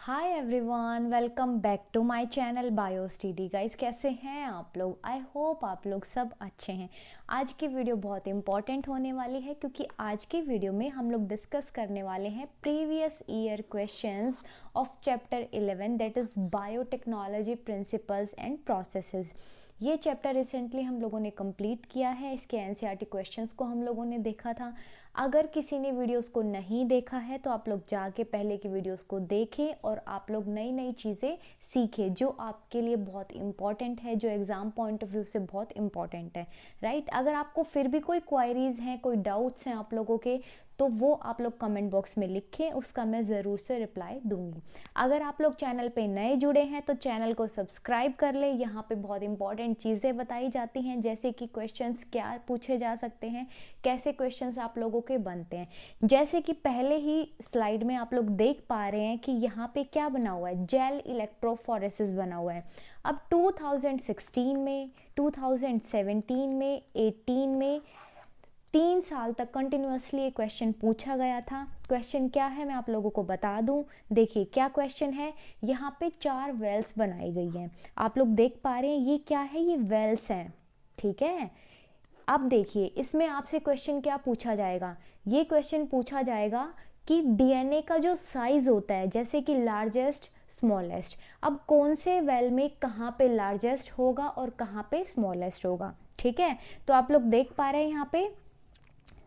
Hi everyone, welcome back to my channel bio study. Guys, कैसे हैं आप लोग? आई होप आप लोग सब अच्छे हैं। आज की वीडियो बहुत इंपॉर्टेंट होने वाली है क्योंकि आज की वीडियो में हम लोग डिस्कस करने वाले हैं previous year questions of chapter 11 that is biotechnology principles and processes. ये चैप्टर रिसेंटली हम लोगों ने कंप्लीट किया है। इसके एनसीईआरटी क्वेश्चंस को हम लोगों ने देखा था। अगर किसी ने वीडियोस को नहीं देखा है तो आप लोग जाके पहले की वीडियोस को देखें और आप लोग नई नई चीज़ें सीखें जो आपके लिए बहुत इंपॉर्टेंट है, जो एग्ज़ाम पॉइंट ऑफ व्यू से बहुत इंपॉर्टेंट है, राइट। अगर आपको फिर भी कोई क्वायरीज़ हैं, कोई डाउट्स हैं आप लोगों के, तो वो आप लोग कमेंट बॉक्स में लिखें, उसका मैं ज़रूर से रिप्लाई दूंगी। अगर आप लोग चैनल पे नए जुड़े हैं तो चैनल को सब्सक्राइब कर ले। यहाँ पे बहुत इंपॉर्टेंट चीज़ें बताई जाती हैं, जैसे कि क्वेश्चंस क्या पूछे जा सकते हैं, कैसे क्वेश्चंस आप लोगों के बनते हैं। जैसे कि पहले ही स्लाइड में आप लोग देख पा रहे हैं कि यहाँ पे क्या बना हुआ है, जेल इलेक्ट्रोफोरेसिस बना हुआ है। अब 2016 में, 2017 में, 18 में 3 साल तक कंटिन्यूसली ये क्वेश्चन पूछा गया था। क्वेश्चन क्या है मैं आप लोगों को बता दूं। देखिए क्या क्वेश्चन है। यहाँ पे 4 वेल्स बनाई गई हैं, आप लोग देख पा रहे हैं। ये क्या है, ये वेल्स हैं, ठीक है। अब देखिए इसमें आपसे क्वेश्चन क्या पूछा जाएगा। ये क्वेश्चन पूछा जाएगा कि डीएनए का जो साइज होता है, जैसे कि लार्जेस्ट, स्मॉलेस्ट, अब कौन से वेल में कहाँ पे लार्जेस्ट होगा और कहाँ पे स्मॉलेस्ट होगा, ठीक है। तो आप लोग देख पा रहे हैं यहाँ पे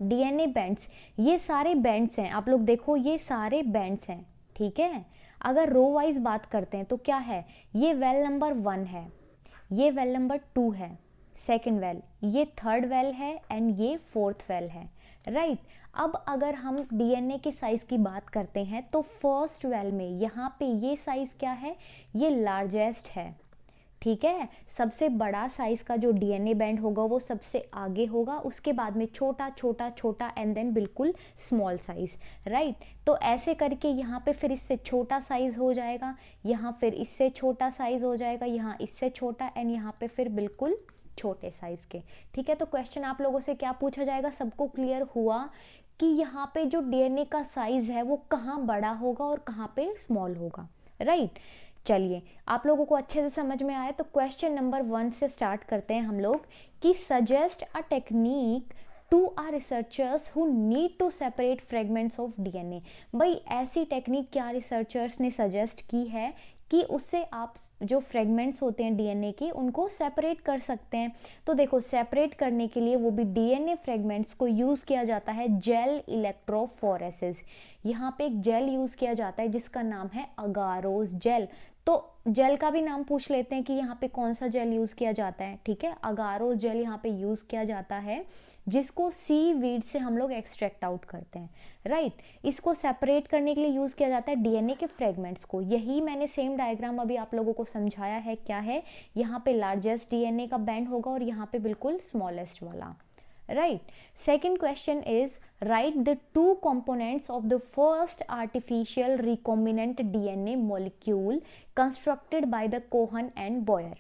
डीएनए बैंड्स, ये सारे बैंड्स हैं। आप लोग देखो ये सारे बैंड्स हैं, ठीक है। अगर रो वाइज बात करते हैं तो क्या है, ये वेल नंबर 1 है, ये वेल नंबर 2 है, सेकंड वेल, ये थर्ड वेल है एंड ये फोर्थ वेल है, राइट। अब अगर हम डीएनए के साइज की बात करते हैं तो फर्स्ट वेल में यहाँ पे ये साइज क्या है, ये लार्जेस्ट है, ठीक है। सबसे बड़ा साइज का जो डीएनए बैंड होगा वो सबसे आगे होगा, उसके बाद में छोटा छोटा छोटा एंड देन बिल्कुल स्मॉल साइज, राइट। तो ऐसे करके यहाँ पे फिर इससे छोटा साइज हो जाएगा, यहाँ फिर इससे छोटा साइज हो जाएगा, यहाँ इससे छोटा एंड यहाँ पे फिर बिल्कुल छोटे साइज के, ठीक है। तो क्वेश्चन आप लोगों से क्या पूछा जाएगा, सबको क्लियर हुआ कि यहाँ पे जो डीएनए का साइज है वो कहाँ बड़ा होगा और कहाँ पे स्मॉल होगा, राइट। चलिए आप लोगों को अच्छे से समझ में आया तो क्वेश्चन नंबर 1 से स्टार्ट करते हैं हम लोग कि suggest a technique to our researchers who need to separate fragments of DNA. भाई ऐसी टेक्निक क्या रिसर्चर्स ने सजेस्ट की है कि उससे आप जो फ्रेगमेंट्स होते हैं डीएनए के उनको सेपरेट कर सकते हैं। तो देखो सेपरेट करने के लिए वो भी डीएनए फ्रेगमेंट्स को यूज़ किया जाता है जेल इलेक्ट्रोफोरेसिस। यहाँ पे एक जेल यूज़ किया जाता है जिसका नाम है अगारोस जेल। तो जेल का भी नाम पूछ लेते हैं कि यहाँ पे कौन सा जेल यूज़ किया जाता है, ठीक है। अगारोस जेल यहाँ पे यूज़ किया जाता है जिसको सी वीड से हम लोग एक्सट्रैक्ट आउट करते हैं, राइट। इसको सेपरेट करने के लिए यूज़ किया जाता है डीएनए के फ्रेगमेंट्स को। यही मैंने सेम डायग्राम अभी आप लोगों को समझाया है। क्या है, यहाँ पे लार्जेस्ट डीएनए का बैंड होगा और यहाँ पे बिल्कुल स्मॉलेस्ट वाला, right. Second question is write the 2 components of the first artificial recombinant DNA molecule constructed by the Cohen and Boyer।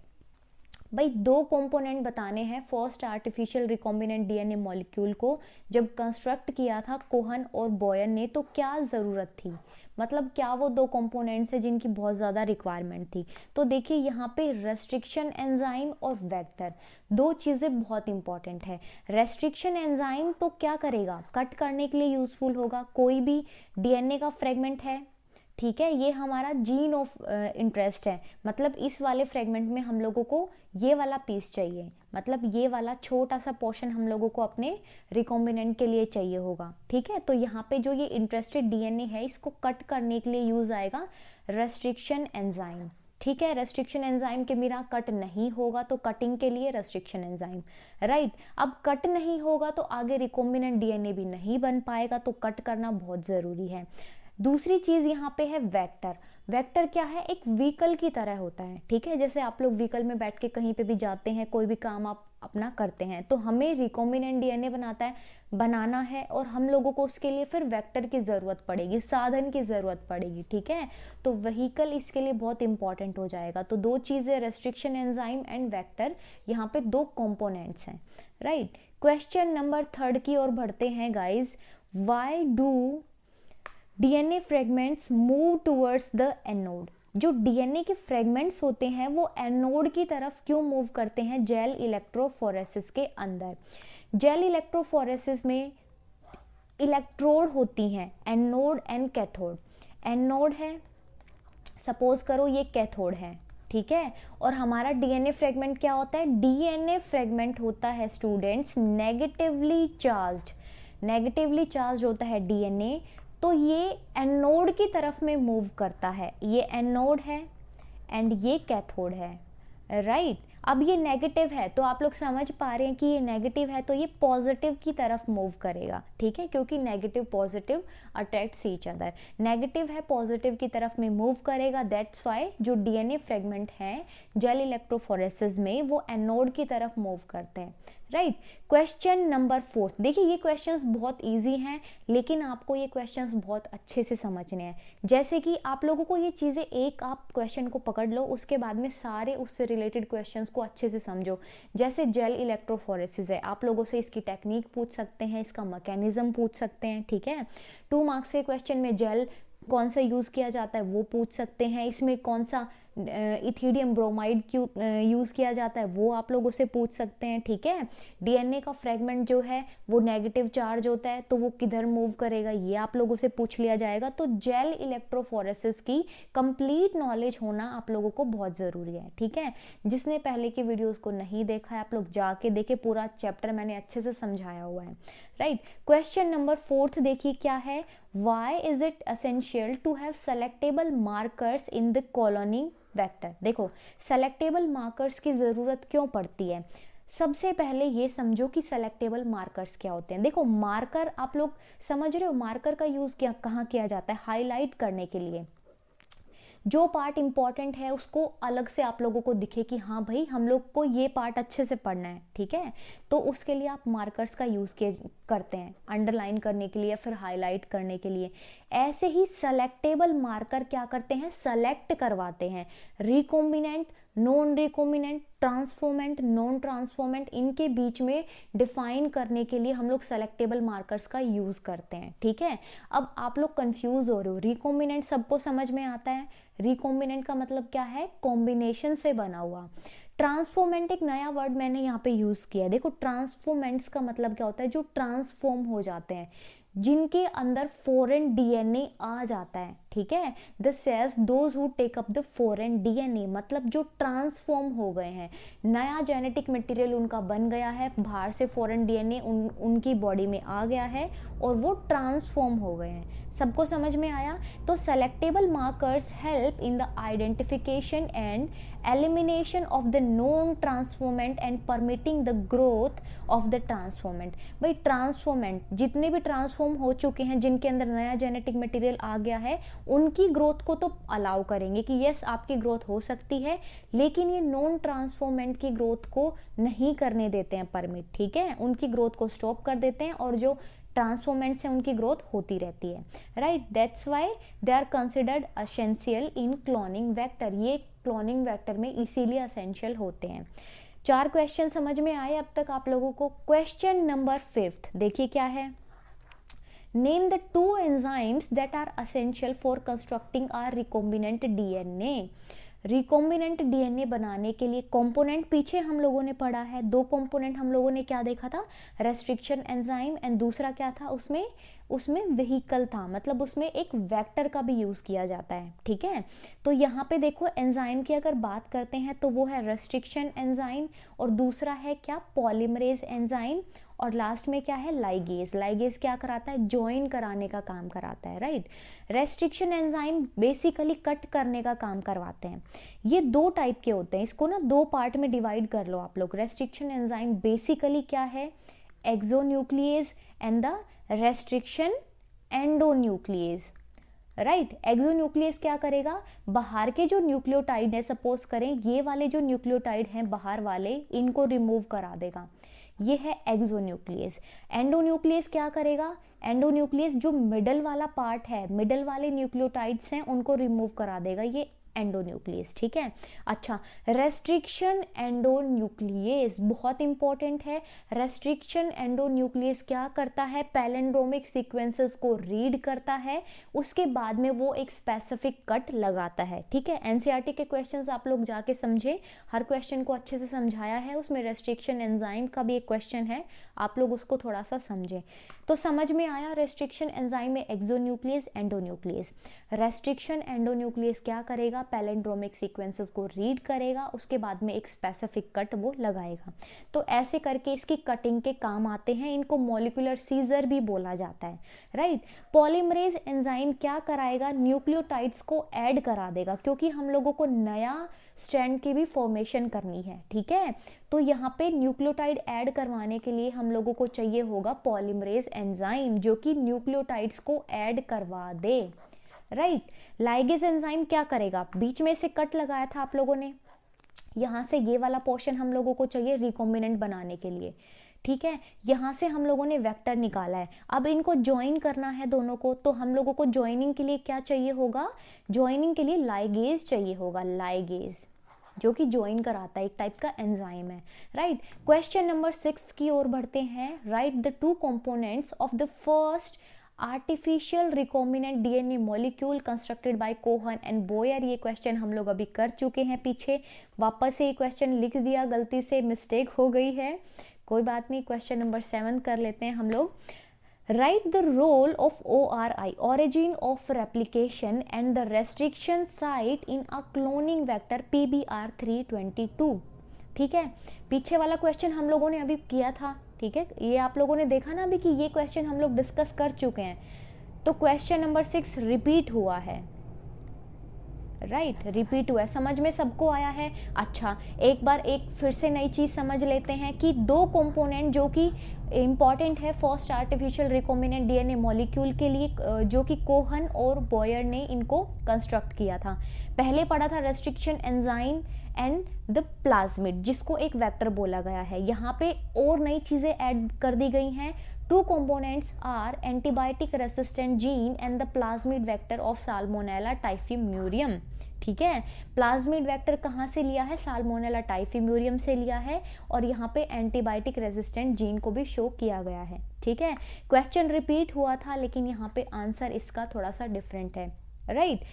भाई 2 कंपोनेंट बताने हैं first artificial recombinant DNA molecule को जब कंस्ट्रक्ट किया था कोहन और बॉयर ने, तो क्या ज़रूरत थी, मतलब क्या वो 2 कंपोनेंट्स है जिनकी बहुत ज़्यादा रिक्वायरमेंट थी। तो देखिए यहाँ पे रेस्ट्रिक्शन एंजाइम और वेक्टर, 2 चीज़ें बहुत इंपॉर्टेंट है। रेस्ट्रिक्शन एंजाइम तो क्या करेगा, कट करने के लिए यूज़फुल होगा। कोई भी डीएनए का फ्रेगमेंट है, ठीक है, ये हमारा जीन ऑफ इंटरेस्ट है, मतलब इस वाले फ्रेगमेंट में हम लोगों को ये वाला पीस चाहिए, मतलब ये वाला छोटा सा पोर्शन हम लोगों को अपने रिकॉम्बिनेंट के लिए चाहिए होगा, ठीक है। तो यहाँ पे जो ये इंटरेस्टेड डीएनए है इसको कट करने के लिए यूज आएगा रेस्ट्रिक्शन एंजाइम, ठीक है। रेस्ट्रिक्शन एंजाइम के बिना कट नहीं होगा तो कटिंग के लिए रेस्ट्रिक्शन एंजाइम, राइट। अब कट नहीं होगा तो आगे रिकॉम्बिनेंट डीएनए भी नहीं बन पाएगा, तो कट करना बहुत ज़रूरी है। दूसरी चीज़ यहाँ पे है वेक्टर। वेक्टर क्या है, एक व्हीकल की तरह होता है, ठीक है। जैसे आप लोग व्हीकल में बैठ के कहीं पे भी जाते हैं, कोई भी काम आप अपना करते हैं, तो हमें रिकॉम्बिनेंट डीएनए बनाना है और हम लोगों को उसके लिए फिर वेक्टर की ज़रूरत पड़ेगी, साधन की ज़रूरत पड़ेगी, ठीक है। तो व्हीकल इसके लिए बहुत इंपॉर्टेंट हो जाएगा। तो 2 चीज़ें रेस्ट्रिक्शन एंजाइम एंड वेक्टर, यहाँ पे 2 कंपोनेंट्स हैं, राइट। क्वेश्चन नंबर 3 की ओर बढ़ते हैं guys. Why do DNA fragments move towards the anode. जो डीएनए के फ्रेगमेंट्स होते हैं वो एनोड की तरफ क्यों मूव करते हैं? जेल इलेक्ट्रोफोरेसिस के अंदर। जेल इलेक्ट्रोफोरेसिस में इलेक्ट्रोड होती हैं, एनोड एंड कैथोड। एनोड है, सपोज करो ये कैथोड है, ठीक है। और हमारा डीएनए फ्रेगमेंट क्या होता है? डीएनए फ्रेगमेंट होता है students negatively charged. Negatively charge होता है डीएनए, तो ये एनोड की तरफ में मूव करता है। ये एनोड है एंड ये कैथोड है, राइट। अब ये नेगेटिव है तो आप लोग समझ पा रहे हैं कि ये नेगेटिव है तो ये पॉजिटिव की तरफ मूव करेगा, ठीक है, क्योंकि negative positive attracts each other. Negative है पॉजिटिव की तरफ में मूव करेगा, दैट्स वाई जो डीएनए फ्रेगमेंट है जेल इलेक्ट्रोफोरेसिस में वो एनोड की तरफ मूव करते हैं, राइट। क्वेश्चन नंबर 4, देखिए ये क्वेश्चंस बहुत इजी हैं लेकिन आपको ये क्वेश्चंस बहुत अच्छे से समझने हैं। जैसे कि आप लोगों को ये चीज़ें, एक आप क्वेश्चन को पकड़ लो उसके बाद में सारे उससे रिलेटेड क्वेश्चंस को अच्छे से समझो। जैसे जेल इलेक्ट्रोफोरेसिस है, आप लोगों से इसकी टेक्निक पूछ सकते हैं, इसका मैकेनिज्म पूछ सकते हैं, ठीक है। 2 मार्क्स के क्वेश्चन में जेल कौन सा यूज़ किया जाता है वो पूछ सकते हैं, इसमें कौन सा इथीडियम ब्रोमाइड क्यों यूज़ किया जाता है वो आप लोगों से पूछ सकते हैं, ठीक है। डीएनए का फ्रेगमेंट जो है वो नेगेटिव चार्ज होता है तो वो किधर मूव करेगा ये आप लोगों से पूछ लिया जाएगा। तो जेल इलेक्ट्रोफोरेसिस की कंप्लीट नॉलेज होना आप लोगों को बहुत ज़रूरी है, ठीक है। जिसने पहले की वीडियोज़ को नहीं देखा है आप लोग जाके देखे, पूरा चैप्टर मैंने अच्छे से समझाया हुआ है, राइट। क्वेश्चन नंबर 4 देखिए क्या है, why is it essential to have selectable markers in the colony vector. देखो सेलेक्टेबल मार्कर्स की ज़रूरत क्यों पड़ती है? सबसे पहले ये समझो कि सेलेक्टेबल मार्कर्स क्या होते हैं। देखो मार्कर आप लोग समझ रहे हो, मार्कर का यूज़ कहाँ किया जाता है? हाईलाइट करने के लिए। जो पार्ट इंपॉर्टेंट है उसको अलग से आप लोगों को दिखे कि हाँ भाई हम लोग को ये पार्ट अच्छे से पढ़ना है, ठीक है। तो उसके लिए आप मार्कर्स का यूज़ करते हैं, अंडरलाइन करने के लिए, फिर हाईलाइट करने के लिए। ऐसे ही सेलेक्टेबल मार्कर क्या करते हैं? सेलेक्ट करवाते हैं। Recombinant, non recombinant, transformant, non transformant, इनके बीच में डिफाइन करने के लिए हम लोग सेलेक्टेबल मार्कर्स का यूज़ करते हैं, ठीक है। अब आप लोग कंफ्यूज हो रहे हो, रिकॉम्बिनेंट सबको समझ में आता है। रिकॉम्बिनेंट का मतलब क्या है? कॉम्बिनेशन से बना हुआ। ट्रांसफॉर्मेंट एक नया वर्ड मैंने यहाँ पे यूज़ किया है। देखो ट्रांसफॉर्मेंट्स का मतलब क्या होता है? जो ट्रांसफॉर्म हो जाते हैं, जिनके अंदर फॉरेन डीएनए आ जाता है, ठीक है। The cells those who take up the foreign DNA, मतलब जो ट्रांसफॉर्म हो गए हैं, नया जेनेटिक मटेरियल उनका बन गया है, बाहर से फॉरेन डीएनए उनकी बॉडी में आ गया है और वो ट्रांसफॉर्म हो गए हैं। सबको समझ में आया? तो selectable markers help in the identification and elimination of the non transformant and permitting the growth of the transformant. भाई ट्रांसफॉर्मेंट जितने भी ट्रांसफॉर्म हो चुके हैं, जिनके अंदर नया जेनेटिक मटेरियल आ गया है, उनकी ग्रोथ को तो अलाउ करेंगे कि यस आपकी ग्रोथ हो सकती है, लेकिन ये नॉन ट्रांसफॉर्मेंट की ग्रोथ को नहीं करने देते हैं परमिट, ठीक है। उनकी ग्रोथ को स्टॉप कर देते हैं और जो ट्रांसफॉर्मेंट से उनकी ग्रोथ होती रहती है, right. That's why they are considered essential in cloning vector. ये क्लोनिंग वेक्टर में इसीलिए एसेंशियल होते हैं। 4 क्वेश्चन समझ में आए अब तक आप लोगों को। क्वेश्चन नंबर 5 देखिए क्या है, name the 2 enzymes that are essential for constructing our recombinant DNA. Recombinant DNA बनाने के लिए कंपोनेंट पीछे हम लोगों ने पढ़ा है, 2 कंपोनेंट हम लोगों ने क्या देखा था? रेस्ट्रिक्शन एंजाइम एंड दूसरा क्या था? उसमें व्हीकल था, मतलब उसमें एक वेक्टर का भी यूज़ किया जाता है, ठीक है। तो यहाँ पे देखो एंजाइम की अगर बात करते हैं तो वो है रेस्ट्रिक्शन एंजाइम और दूसरा है क्या? पॉलीमरेज एंजाइम और लास्ट में क्या है? लाइगेज। लाइगेज क्या कराता है? ज्वाइन कराने का काम कराता है, right. Restriction enzyme basically cut करने का काम करवाते हैं। ये 2 टाइप के होते हैं, इसको ना 2 पार्ट में डिवाइड कर लो आप लोग। रेस्ट्रिक्शन एंजाइम बेसिकली क्या है? Exonuclease and the restriction endonuclease, right. Exonuclease क्या करेगा? बाहर के जो न्यूक्लियोटाइड है, सपोज करें ये वाले जो न्यूक्लियोटाइड हैं बाहर वाले, इनको रिमूव करा देगा, ये है एक्सोन्यूक्लियस। एंडोन्यूक्लियस क्या करेगा? एंडोन्यूक्लियस जो मिडल वाला पार्ट है, मिडल वाले न्यूक्लियोटाइड्स हैं उनको रिमूव करा देगा, ये एंडोन्यूक्लियस, ठीक है। अच्छा, रेस्ट्रिक्शन एंडोन्यूक्लियस बहुत इंपॉर्टेंट है। रेस्ट्रिक्शन एंडोन्यूक्लियस क्या करता है, पैलिंड्रोमिक सीक्वेंसेस को रीड करता है, उसके बाद में वो एक स्पेसिफिक कट लगाता है, ठीक है। एनसीईआरटी के क्वेश्चंस आप लोग जाके समझे, हर क्वेश्चन को अच्छे से समझाया है, उसमें रेस्ट्रिक्शन एंजाइम का भी एक क्वेश्चन है, आप लोग उसको थोड़ा सा समझें। तो समझ में आया, रेस्ट्रिक्शन एंजाइम में एक्सोन्यूक्लियस, एंडोन्यूक्लियस। रेस्ट्रिक्शन एंडोन्यूक्लियस क्या करेगा, पैलिंड्रोमिक सीक्वेंसेस को रीड करेगा, उसके बाद में एक स्पेसिफिक कट वो लगाएगा। तो ऐसे करके इसकी कटिंग के काम आते हैं, इनको मॉलिक्यूलर सीजर भी बोला जाता है, राइट। पॉलीमरेज एंजाइम क्या कराएगा, न्यूक्लियोटाइड्स को ऐड करा देगा, क्योंकि हम लोगों को नया स्ट्रैंड की भी फॉर्मेशन करनी है, ठीक है। तो यहाँ पे न्यूक्लियोटाइड ऐड करवाने के लिए हम लोगों को चाहिए होगा पॉलीमरेज एंजाइम, जो कि न्यूक्लियोटाइड्स को ऐड करवा दे, राइट। लाइगेज एंजाइम क्या करेगा, बीच में से कट लगाया था आप लोगों ने, यहाँ से ये वाला पोर्शन हम लोगों को चाहिए रिकॉम्बिनेंट बनाने के लिए, ठीक है। यहाँ से हम लोगों ने वेक्टर निकाला है, अब इनको ज्वाइन करना है दोनों को, तो हम लोगों को ज्वाइनिंग के लिए क्या चाहिए होगा, ज्वाइनिंग के लिए लाइगेज चाहिए होगा, लाइगेज जो कि ज्वाइन कराता है, एक टाइप का एंजाइम है, राइट। क्वेश्चन नंबर 6 की ओर बढ़ते हैं। Right the two components of the first artificial recombinant DNA molecule constructed by Cohen and Boyer. ये क्वेश्चन हम लोग अभी कर चुके हैं पीछे, वापस से ये क्वेश्चन लिख दिया, गलती से मिस्टेक हो गई है, कोई बात नहीं। क्वेश्चन नंबर 7 कर लेते हैं हम लोग। Write the role of ORI, origin of replication, and the restriction site in a cloning vector PBR322। ठीक है, पीछे वाला क्वेश्चन हम लोगों ने अभी किया था, ठीक है, ये आप लोगों ने देखा ना अभी कि ये क्वेश्चन हम लोग डिस्कस कर चुके हैं। तो क्वेश्चन नंबर 6 रिपीट हुआ है, राइट, रिपीट हुआ है, समझ में सबको आया है। अच्छा, एक बार एक फिर से नई चीज समझ लेते हैं कि दो कंपोनेंट जो कि इम्पॉर्टेंट है first artificial recombinant DNA molecule के लिए, जो कि कोहन और बॉयर ने इनको कंस्ट्रक्ट किया था। पहले पढ़ा था restriction enzyme and the plasmid, जिसको एक वेक्टर बोला गया है। यहाँ पे और नई चीजें ऐड कर दी गई हैं। Two components are antibiotic resistant gene and the plasmid vector of Salmonella typhimurium। ठीक है, प्लाज्मिड वेक्टर कहाँ से लिया है, साल्मोनेला टाइफिम्यूरियम से लिया है, और यहाँ पे एंटीबायोटिक रेजिस्टेंट जीन को भी शो किया गया है। ठीक है, क्वेश्चन रिपीट हुआ था, लेकिन यहाँ पे आंसर इसका थोड़ा सा डिफरेंट है, राइट।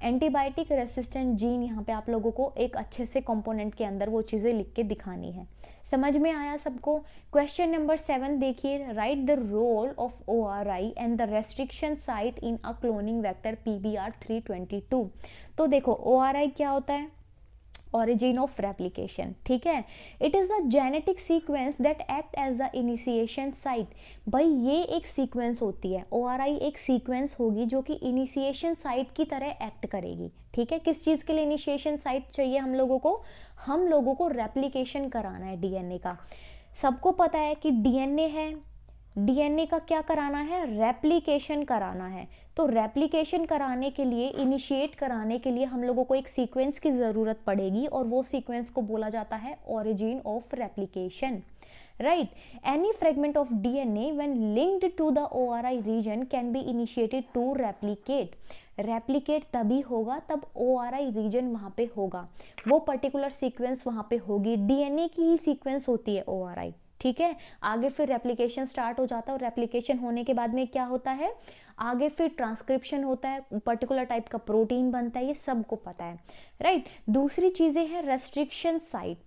एंटीबायोटिक रेसिस्टेंट जीन यहाँ पे आप लोगों को एक अच्छे से कंपोनेंट के अंदर वो चीज़ें लिख के दिखानी है। समझ में आया सबको। क्वेश्चन नंबर 7 देखिए, write the role of ORI and the restriction site in a cloning vector PBR322। तो देखो ORI क्या होता है, origin of replication, ठीक है। It is the genetic sequence that act as the initiation site. भाई ये एक सीक्वेंस होती है, ORI एक सीक्वेंस होगी जो कि इनिशिएशन साइट की तरह एक्ट करेगी। ठीक है, किस चीज के लिए इनिशिएशन साइट चाहिए हम लोगों को रेप्लिकेशन कराना है डीएनए का। सबको पता है कि डीएनए है, डीएनए का क्या कराना है, रेप्लिकेशन कराना है। तो रेप्लिकेशन कराने के लिए, इनिशिएट कराने के लिए हम लोगों को एक सीक्वेंस की ज़रूरत पड़ेगी, और वो सीक्वेंस को बोला जाता है origin of replication, right. Any fragment of DNA when linked to the ORI region can be initiated to replicate. Replicate तभी होगा तब ORI रीजन वहाँ पे होगा, वो पर्टिकुलर सीक्वेंस वहाँ पे होगी, डीएनए की ही सीक्वेंस होती है ORI। ठीक है, आगे फिर रेप्लिकेशन स्टार्ट हो जाता है, और रेप्लिकेशन होने के बाद में क्या होता है, आगे फिर ट्रांसक्रिप्शन होता है, पर्टिकुलर टाइप का प्रोटीन बनता है, ये सबको पता है, राइट। दूसरी चीजें हैं restriction site.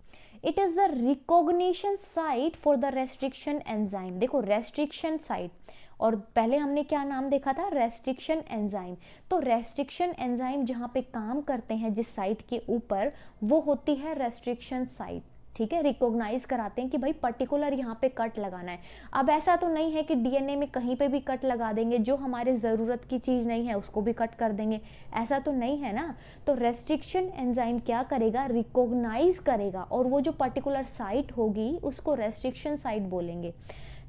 It is the recognition site for the restriction enzyme. देखो रेस्ट्रिक्शन साइट, और पहले हमने क्या नाम देखा था, रेस्ट्रिक्शन एंजाइम। तो रेस्ट्रिक्शन एंजाइम जहाँ पे काम करते हैं जिस साइट के ऊपर, वो होती है रेस्ट्रिक्शन साइट। ठीक है, रिकॉग्नाइज कराते हैं कि भाई पर्टिकुलर यहाँ पे कट लगाना है। अब ऐसा तो नहीं है कि डीएनए में कहीं पे भी कट लगा देंगे, जो हमारे ज़रूरत की चीज़ नहीं है उसको भी कट कर देंगे, ऐसा तो नहीं है ना। तो रेस्ट्रिक्शन एंजाइम क्या करेगा, रिकॉग्नाइज करेगा, और वो जो पर्टिकुलर साइट होगी उसको रेस्ट्रिक्शन साइट बोलेंगे,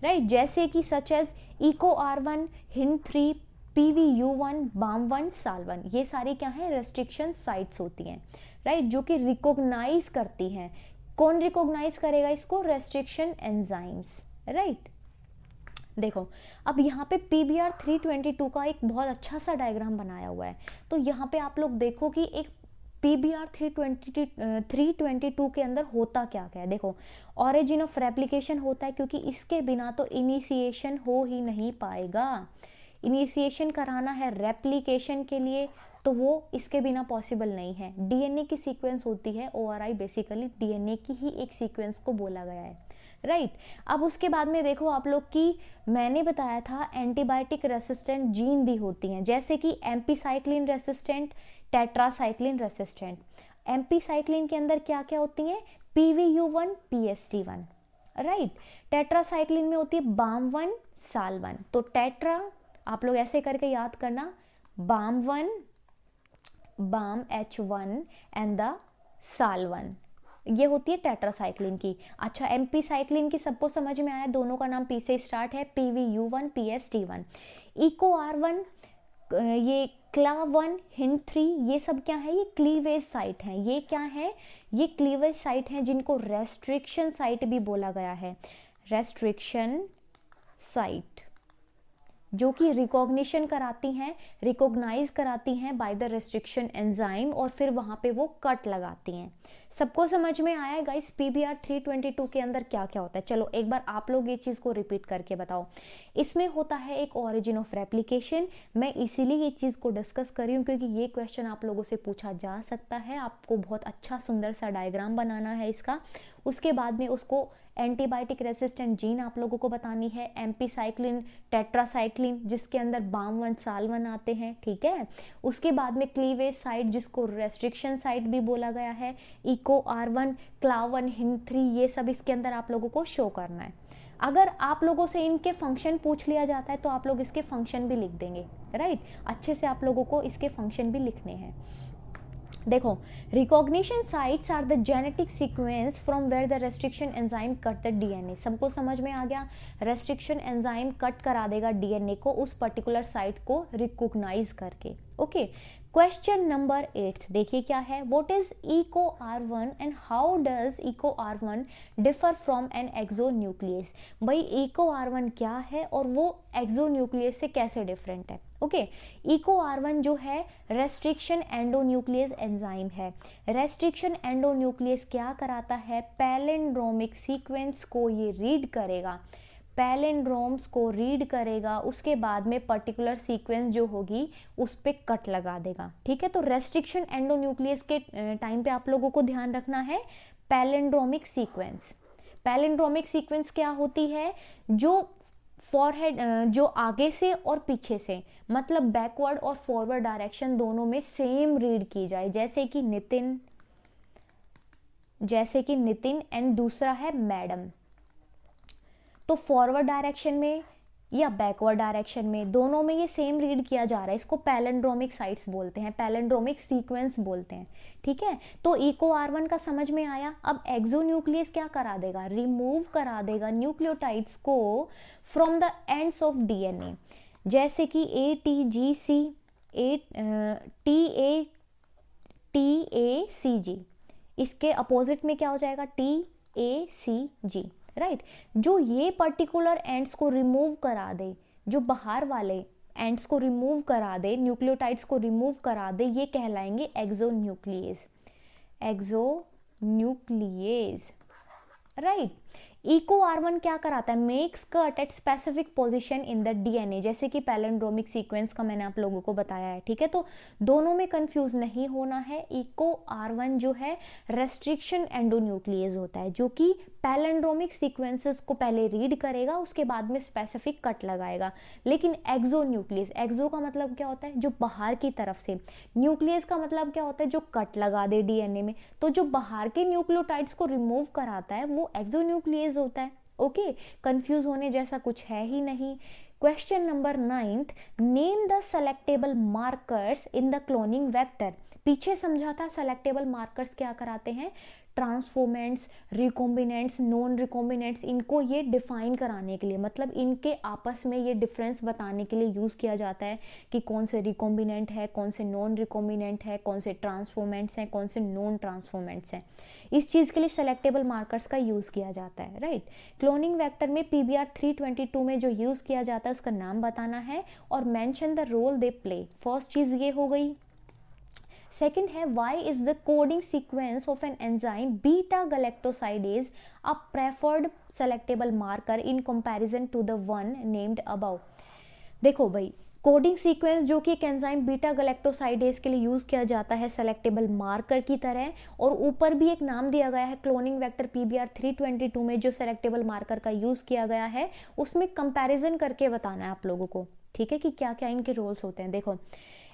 राइट। जैसे कि such as EcoR1, HIN3, PVU1, BAM1, SAL1, ये सारी क्या है, रेस्ट्रिक्शन साइट्स होती हैं, राइट, जो कि रिकॉग्नाइज करती हैं। कौन रिकॉग्नाइज करेगा इसको, रेस्ट्रिक्शन एंजाइम्स, राइट। देखो अब यहाँ पे PBR322 का एक बहुत अच्छा सा डायग्राम बनाया हुआ है। तो यहाँ पे आप लोग देखो कि एक PBR 322 के अंदर होता क्या क्या है। देखो, ऑरिजिन ऑफ रेप्लिकेशन होता है, क्योंकि इसके बिना तो इनिशिएशन हो ही नहीं पाएगा। इनिशिएशन कराना है रेप्लिकेशन के लिए, तो वो इसके बिना पॉसिबल नहीं है। डीएनए की सीक्वेंस होती है ORI, बेसिकली डीएनए की ही एक सीक्वेंस को बोला गया है, राइट। अब उसके बाद में देखो आप लोग की, मैंने बताया था एंटीबायोटिक रेसिस्टेंट जीन भी होती हैं, जैसे कि एम्पीसाइक्लिन रेसिस्टेंट, टेट्रासाइक्लिन रेसिस्टेंट। एम्पीसाइक्लिन के अंदर क्या क्या होती हैं, PVU1 PST1, राइट। टेट्रासाइक्लिन में होती है BAM1 SAL1। तो टेट्रा आप लोग ऐसे करके याद करना, BAM1, BAM H1 and the SAL1, ये होती है टेट्रासाइक्लिन की। अच्छा, एम्पीसाइक्लिन की सबको समझ में आया, दोनों का नाम P से स्टार्ट है, PVU1 PST1। EcoR1, ये CLA1 HIND3, ये सब क्या है, ये क्लीवेज साइट हैं। ये क्या है, ये क्लीवेज साइट हैं जिनको रेस्ट्रिक्शन साइट भी बोला गया है। रेस्ट्रिक्शन साइट जो कि रिकॉग्निशन कराती हैं, रिकॉग्नाइज कराती हैं बाय द रेस्ट्रिक्शन एंजाइम, और फिर वहाँ पे वो कट लगाती हैं। सबको समझ में आया गाइस PBR 322 के अंदर क्या क्या होता है। चलो एक बार आप लोग ये चीज़ को रिपीट करके बताओ। इसमें होता है एक ऑरिजिन ऑफ रेप्लिकेशन। मैं इसीलिए ये चीज़ को डिस्कस कर रही हूँ क्योंकि ये क्वेश्चन आप लोगों से पूछा जा सकता है। आपको बहुत अच्छा सुंदर सा डायग्राम बनाना है इसका। उसके बाद में उसको एंटीबायोटिक रेसिस्टेंट जीन आप लोगों को बतानी है, एम्पीसाइक्लिन, टेट्रासाइक्लिन जिसके अंदर BAM1 SAL1 आते हैं, ठीक है। उसके बाद में क्लीवेज साइट जिसको रेस्ट्रिक्शन साइट भी बोला गया है, EcoR1, CLA1 HIND3, ये सब इसके अंदर आप लोगों को शो करना है। अगर आप लोगों से इनके फंक्शन पूछ लिया जाता है तो आप लोग इसके फंक्शन भी लिख देंगे, राइट। अच्छे से आप लोगों को इसके फंक्शन भी लिखने हैं। देखो, recognition sites are the genetic sequence from where the restriction enzyme cut the DNA. सबको समझ में आ गया, रेस्ट्रिक्शन एंजाइम कट करा देगा डीएनए को उस पर्टिकुलर साइट को रिकॉग्नाइज करके, ओके। क्वेश्चन नंबर 8 देखिए क्या है, what is EcoR1 and how does EcoR1 differ from an exonuclease. भाई EcoR1 क्या है और वो एक्सोन्यूक्लियस से कैसे डिफरेंट है, ओके। EcoR1 जो है रेस्ट्रिक्शन एंडोन्यूक्लियस एंजाइम है। रेस्ट्रिक्शन एंडोन्यूक्लियस क्या कराता है, पैलिंड्रोमिक सीक्वेंस को ये रीड करेगा, पैलिंड्रोम्स को रीड करेगा, उसके बाद में पर्टिकुलर सीक्वेंस जो होगी उस पर कट लगा देगा, ठीक है। तो रेस्ट्रिक्शन एंडोन्यूक्लियस के टाइम पे आप लोगों को ध्यान रखना है पैलिंड्रोमिक सीक्वेंस। पैलिंड्रोमिक सीक्वेंस क्या होती है, जो फॉरहेड, जो आगे से और पीछे से, मतलब बैकवर्ड और फॉरवर्ड डायरेक्शन दोनों में सेम रीड की जाए, जैसे कि नितिन एंड दूसरा है मैडम। तो फॉरवर्ड डायरेक्शन में या बैकवर्ड डायरेक्शन में, दोनों में ये सेम रीड किया जा रहा है। इसको पैलिंड्रोमिक साइट्स बोलते हैं, पैलिंड्रोमिक सीक्वेंस बोलते हैं, ठीक है। तो EcoR1 का समझ में आया। अब एक्सोन्यूक्लियस क्या करा देगा, रिमूव करा देगा न्यूक्लियोटाइड्स को from the ends of DNA, जैसे कि ATGC, TACG। इसके अपोजिट में क्या हो जाएगा, TACG, राइट। जो ये पर्टिकुलर एंड्स को रिमूव करा दे, जो बाहर वाले एंड्स को रिमूव करा दे, न्यूक्लियोटाइड्स को रिमूव करा दे, ये कहलाएंगे एक्सोन्यूक्लियस, राइट। EcoR1 क्या कराता है, makes cut at specific position in the DNA, जैसे कि पैलिंड्रोमिक सीक्वेंस का मैंने आप लोगों को बताया है, ठीक है। तो दोनों में कंफ्यूज नहीं होना है। EcoR1 जो है रेस्ट्रिक्शन एंडोन्यूक्लियस होता है, जो कि पैलिंड्रोमिक सीक्वेंसेस को पहले रीड करेगा, उसके बाद में स्पेसिफिक कट लगाएगा। लेकिन एक्सोन्यूक्लियस, एक्सो का मतलब क्या होता है, जो बाहर की तरफ से, न्यूक्लियस का मतलब क्या होता है, जो कट लगा दे डीएनए में। तो जो बाहर के न्यूक्लियोटाइड्स को रिमूव कराता है वो एक्सोन्यूक्लियस होता है, ओके। कंफ्यूज होने जैसा कुछ है ही नहीं। Question number 9, name the selectable markers in the cloning vector. पीछे समझा था सेलेक्टेबल मार्कर्स क्या कराते हैं, ट्रांसफॉर्मेंट्स, रिकॉम्बिनेंट्स, नॉन रिकॉम्बिनेंट्स, इनको ये डिफाइन कराने के लिए, मतलब इनके आपस में ये डिफरेंस बताने के लिए यूज़ किया जाता है कि कौन से रिकॉम्बिनेंट है, कौन से नॉन रिकॉम्बिनेंट है, कौन से ट्रांसफॉर्मेंट्स हैं, कौन से नॉन ट्रांसफॉर्मेंट्स हैं। इस चीज़ के लिए सेलेक्टेबल मार्कर्स का यूज़ किया जाता है, राइट। क्लोनिंग वेक्टर में PBR 322 में जो यूज़ किया जाता है उसका नाम बताना है और mention the role they play. First चीज़ ये हो गई। सेकंड है why is the coding sequence of an enzyme beta galactosidase a preferred selectable marker in comparison to the one named above. देखो भाई, कोडिंग सीक्वेंस जो कि एक एंजाइम बीटा गैलेक्टोसाइडेज के लिए यूज किया जाता है सेलेक्टेबल मार्कर की तरह, और ऊपर भी एक नाम दिया गया है क्लोनिंग वेक्टर PBR 322 में जो सेलेक्टेबल मार्कर का यूज किया गया है, उसमें कंपैरिजन करके बताना है आप लोगों को, ठीक है, कि क्या क्या इनके रोल्स होते हैं। देखो,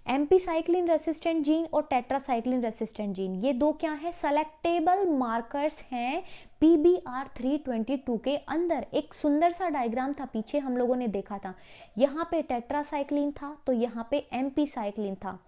एम्पीसाइक्लिन रेसिस्टेंट जीन और टेट्रासाइक्लिन रेसिस्टेंट जीन, ये दो क्या है, सेलेक्टेबल मार्कर्स हैं PBR 322 के अंदर। एक सुंदर सा डायग्राम था पीछे, हम लोगों ने देखा था, यहाँ पे टेट्रासाइक्लिन था तो यहाँ पे एम्पीसाइक्लिन था,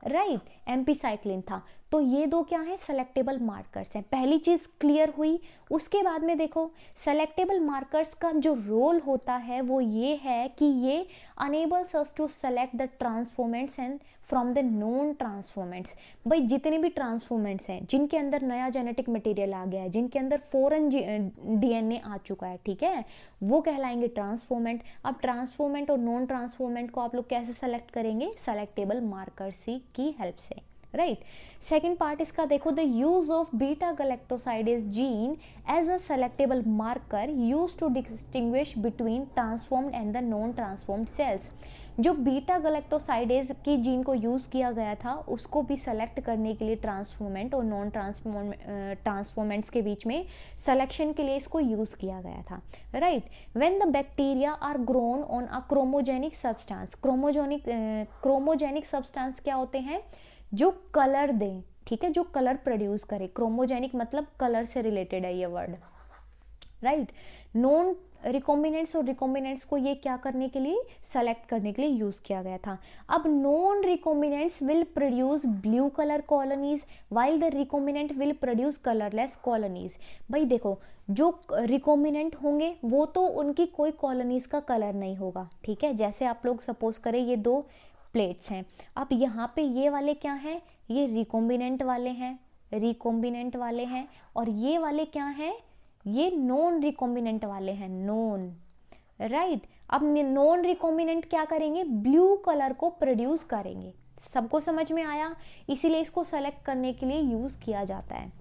राइट, एम्पीसाइक्लिन था। तो ये दो क्या है, सेलेक्टेबल मार्कर्स हैं। पहली चीज क्लियर हुई। उसके बाद में देखो, सेलेक्टेबल मार्कर्स का जो रोल होता है वो ये है कि ये enables us to select the transformants and from the known transformants. भाई जितने भी ट्रांसफॉर्मेंट्स हैं जिनके अंदर नया जेनेटिक मटेरियल आ गया है, जिनके अंदर फॉरेन DNA आ चुका है, ठीक है, वो कहलाएंगे ट्रांसफॉर्मेंट। अब ट्रांसफॉर्मेंट और नॉन ट्रांसफॉर्मेंट को आप लोग कैसे सेलेक्ट करेंगे, सेलेक्टेबल मार्कर्स की हेल्प से, राइट। सेकेंड पार्ट इसका देखो, the use of beta galactosidase gene as a selectable marker use to distinguish between transformed and the non transformed cells. जो बीटा गैलेक्टोसाइडेज की जीन को यूज किया गया था उसको भी सेलेक्ट करने के लिए ट्रांसफॉर्मेंट और नॉन ट्रांसफॉर्मेंट्स के बीच में सिलेक्शन के लिए इसको यूज किया गया था, right. When the bacteria are grown on a chromogenic substance, chromogenic substance क्या होते हैं, जो कलर दें, ठीक है, जो कलर प्रोड्यूस करे। क्रोमोजेनिक मतलब कलर से रिलेटेड है ये वर्ड, राइट। नॉन रिकॉम्बिनेंट्स और रिकॉम्बिनेंट्स को ये क्या करने के लिए, सेलेक्ट करने के लिए यूज किया गया था। अब non recombinants will produce blue colour colonies while the recombinant will produce colourless colonies. भाई देखो, जो रिकॉम्बिनेंट होंगे वो तो उनकी कोई कॉलोनीज का कलर नहीं होगा, ठीक है। जैसे आप लोग सपोज करें ये दो प्लेट्स हैं, अब यहाँ पे ये वाले क्या हैं, ये रिकॉम्बिनेंट वाले हैं, रिकॉम्बिनेंट वाले हैं, और ये वाले क्या हैं, ये नॉन रिकॉम्बिनेंट वाले हैं, नॉन, राइट। अब नॉन रिकॉम्बिनेंट क्या करेंगे, ब्लू कलर को प्रोड्यूस करेंगे। सबको समझ में आया, इसीलिए इसको सेलेक्ट करने के लिए यूज किया जाता है,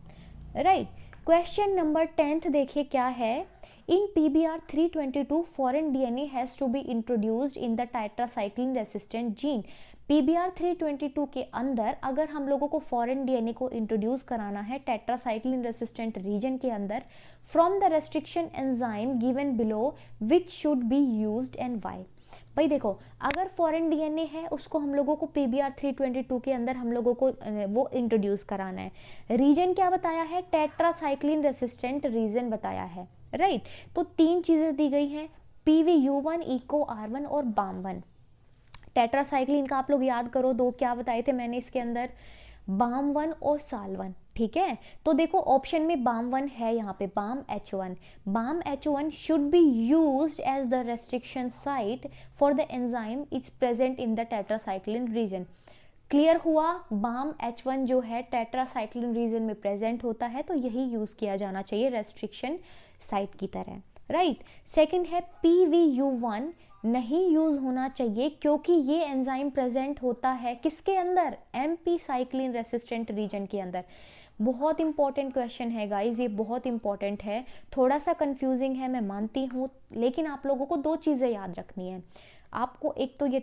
राइट। क्वेश्चन नंबर 10 देखिए क्या है, in PBR 322 foreign DNA has to be introduced in the tetracycline resistant gene। PBR 322 के अंदर अगर हम लोगों को फॉरेन DNA को इंट्रोड्यूस कराना है टेट्रासाइक्लिन रेसिस्टेंट रीजन के अंदर, from the restriction enzyme given below which should be used and why. भाई देखो, अगर फॉरेन DNA है उसको हम लोगों को PBR 322 के अंदर हम लोगों को वो इंट्रोड्यूस कराना है। रीजन क्या बताया है, टेट्रासाइक्लिन रेसिस्टेंट रीजन बताया है, राइट। तो तीन चीजें दी गई हैं, PVU1, EcoR1 और BAM1। टेट्रासाइक्लिन का आप लोग याद करो, दो क्या बताए थे मैंने इसके अंदर, BAM1 और SAL1, ठीक है। तो देखो ऑप्शन में BAM1 है, यहाँ पे BAMH1। BAMH1 should be used as the restriction site for the enzyme is present in the tetracycline region. Clear हुआ, BAMH1 जो है टेट्रासाइक्लिन रीजन में प्रेजेंट होता है, तो यही यूज किया जाना चाहिए रेस्ट्रिक्शन साइट की तरह, राइट। सेकंड है PVU1 नहीं यूज होना चाहिए क्योंकि ये एंजाइम प्रेजेंट होता है किसके अंदर, एम्पीसाइक्लिन रेसिस्टेंट रीजन के अंदर। बहुत इंपॉर्टेंट क्वेश्चन है गाइज, ये बहुत इंपॉर्टेंट है, थोड़ा सा कंफ्यूजिंग है मैं मानती हूँ, लेकिन आप लोगों को दो चीज़ें याद रखनी है आपको। एक तो ये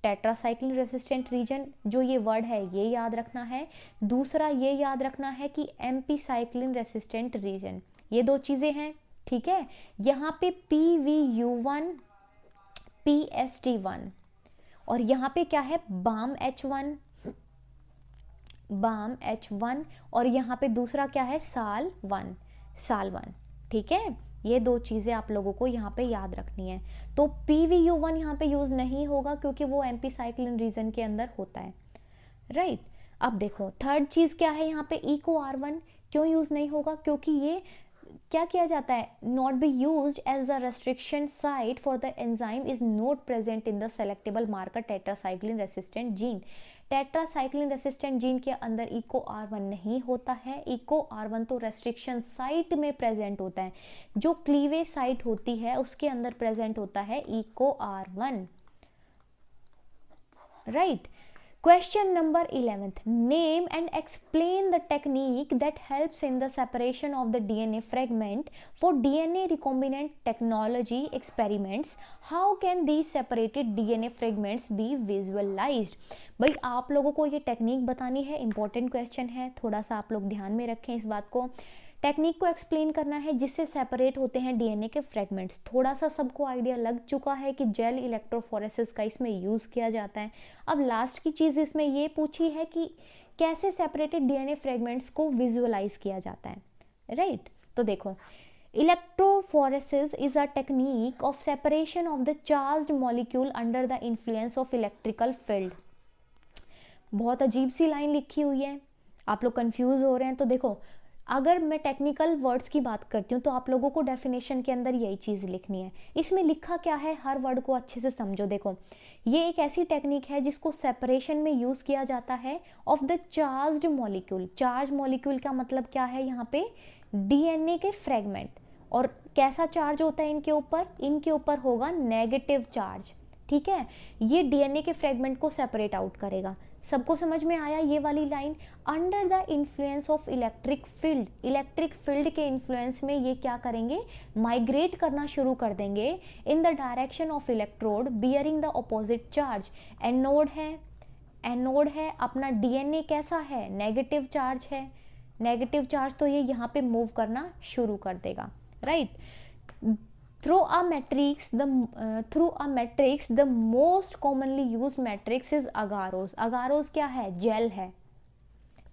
टेट्रासाइक्लिन रेसिस्टेंट रीजन जो ये वर्ड है ये याद रखना है, दूसरा ये याद रखना है कि एम्पीसाइक्लिन रेसिस्टेंट रीजन, ये दो चीज़ें हैं, ठीक है। यहाँ पे PVU1, PST1 और यहाँ पे क्या है, BAMH1, और यहाँ पे दूसरा क्या है, SAL1, ठीक है। ये दो चीज़ें आप लोगों को यहाँ पे याद रखनी है। तो PVU1 यहाँ पे यूज़ नहीं होगा क्योंकि वो एम्पीसाइक्लिन रीजन के अंदर होता है, राइट। अब देखो थर्ड चीज़ क्या है, यहाँ पे EcoR1 क्यों यूज़ नहीं होगा, क्योंकि ये क्या किया जाता है, not be used as the restriction site for the enzyme is not present in the selectable marker tetracycline resistant gene. Tetracycline resistant gene के अंदर EcoR1 नहीं होता है, EcoR1 तो रेस्ट्रिक्शन साइट में प्रेजेंट होता है, जो क्लीवेज साइट होती है उसके अंदर प्रेजेंट होता है EcoR1, right. Question number 11th. Name and explain the technique that helps in the separation of the DNA fragment for DNA recombinant technology experiments. How can these separated DNA fragments be visualized? भाई आप लोगों को ये technique बतानी है, important question है, थोड़ा सा आप लोग ध्यान में रखें इस बात को। टेक्निक को एक्सप्लेन करना है जिससे सेपरेट होते हैं डीएनए के फ्रेगमेंट्स। थोड़ा सा सबको आइडिया लग चुका है कि जेल इलेक्ट्रोफोरेसिस का इसमें यूज़ किया जाता है। अब लास्ट की चीज़ इसमें ये पूछी है कि कैसे सेपरेटेड डीएनए फ्रेगमेंट्स को विजुअलाइज किया जाता है, राइट? तो देखो, electrophoresis is a technique of separation of the charged molecule under the influence of electrical field. बहुत अजीब सी लाइन लिखी हुई है, आप लोग कंफ्यूज हो रहे हैं। तो देखो, अगर मैं टेक्निकल वर्ड्स की बात करती हूँ तो आप लोगों को डेफिनेशन के अंदर यही चीज़ लिखनी है। इसमें लिखा क्या है, हर वर्ड को अच्छे से समझो। देखो, ये एक ऐसी टेक्निक है जिसको सेपरेशन में यूज़ किया जाता है of the charged molecule. Charge molecule का मतलब क्या है, यहाँ पे डीएनए के फ्रेगमेंट। और कैसा चार्ज होता है इनके ऊपर? इनके ऊपर होगा नेगेटिव चार्ज, ठीक है? ये डीएनए के फ्रेगमेंट को सेपरेट आउट करेगा। सबको समझ में आया ये वाली line? Under the influence of electric field, electric field के इन्फ्लुएंस में ये क्या करेंगे, माइग्रेट करना शुरू कर देंगे in the direction of electrode bearing the opposite charge. Anode है, एनोड है, अपना डीएनए कैसा है, नेगेटिव चार्ज है, नेगेटिव चार्ज, तो ये यहाँ पे मूव करना शुरू कर देगा, right? Through a matrix, the most commonly used matrix is agarose. agarose क्या है? जेल है,